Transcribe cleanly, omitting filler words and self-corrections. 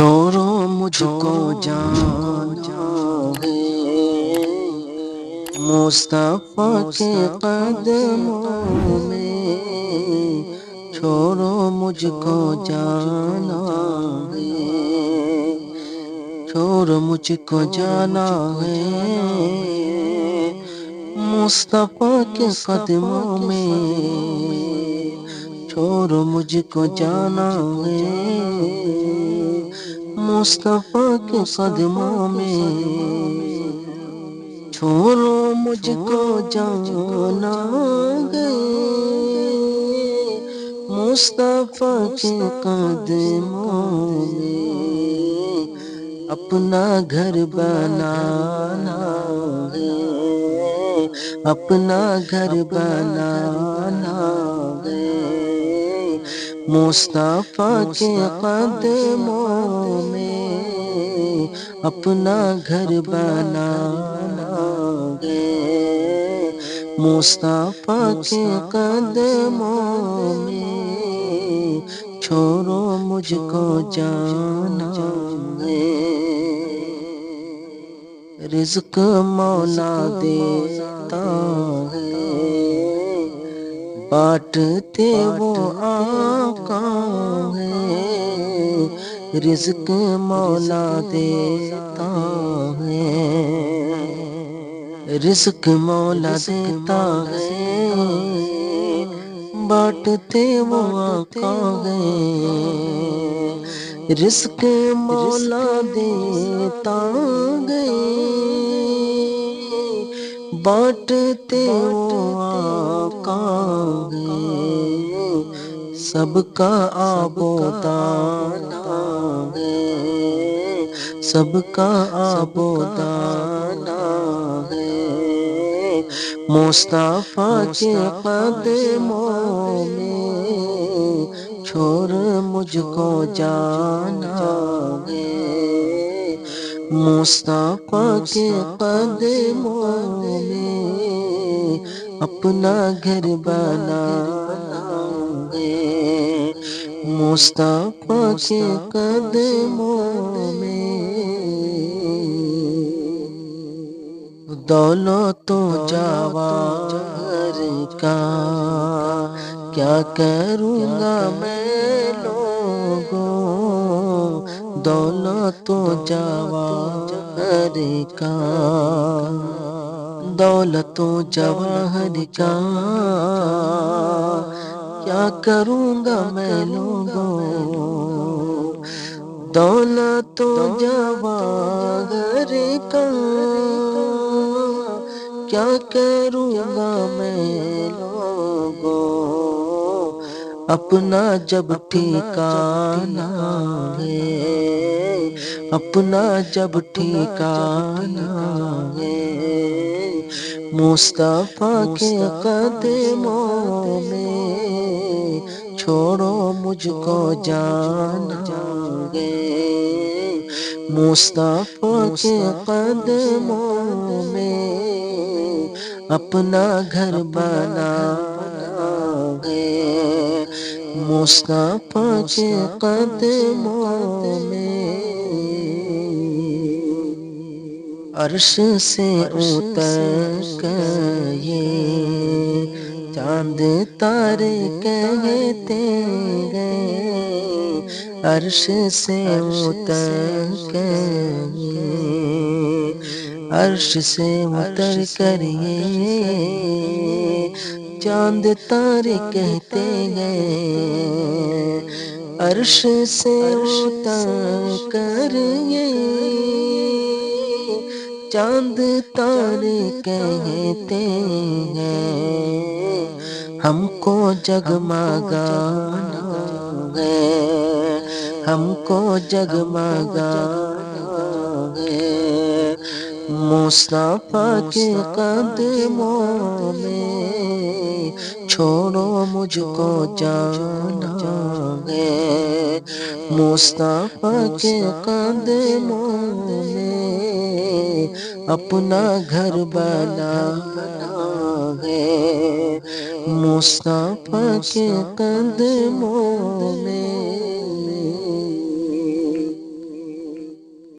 چھوڑو مجھ کو جانا ہے مصطفیٰ کے قدموں میں، چھوڑو مجھ کو جانا ہے، چھوڑو مجھ کو جانا ہے مصطفیٰ کے قدموں میں، چھوڑو مجھ کو جانا ہے مصطفیٰ کے قدموں میں، چھوڑو مجھ کو جانا ہے مصطفیٰ کے قدموں میں، اپنا گھر بنانا ہے، اپنا گھر بنانا ہے مصطفیٰ کے قدموں میں، اپنا گھر بنانا ہے مصطفیٰ کے قدموں میں، چھوڑو مجھ کو جانا ہے، رزق مولا دیتا ہے، بانٹتے وہ آقا ہے، رزق مولا دیتا ہے، رزق مولا دیتا ہے، بانٹتے وہ آقا ہے، رزق مولا دیتا ہے، بانٹتے وہ آقا ہے، سب کا آب و دانہ ہے، سب کا آب و دانہ ہے مصطفیٰ کے قدموں میں، چھوڑ مجھ کو جانا ہے مصطفیٰ کے قدموں میں، اپنا گھر بنانا ہے مصطفیٰ کے قدموں میں، دولت و جواہر کا کیا کروں گا میں لوگوں، دولت و جواہر کا، دولت و جواہر کا کیا کروں گا میں لوگوں، دولت و جواہر کا کیا کروں گا میں لوگوں، اپنا جب ٹھکانہ ہے، اپنا جب ٹھکانہ ہے مصطفیٰ کے قدموں میں، چھوڑو مجھ کو جانا ہے مصطفیٰ کے قدموں میں، اپنا گھر بنانا ہے مصطفیٰ کے قدموں میں، عرش سے اتر کر یہ چاند تارے کہتے گئے، عرش سے اتر کر یہ، عرش سے اتر کر یہ چاند تارے کہتے گئے، عرش سے اتر کر یہ چاند تارے کہتے ہیں، ہم کو جگمگانا ہے، ہم کو جگمگانا ہے مصطفیٰ کے قدموں میں، چھوڑو مجھ کو جانا ہے مصطفیٰ کے قدموں میں، اپنا گھر بنانا ہے مصطفیٰ کے قدموں میں،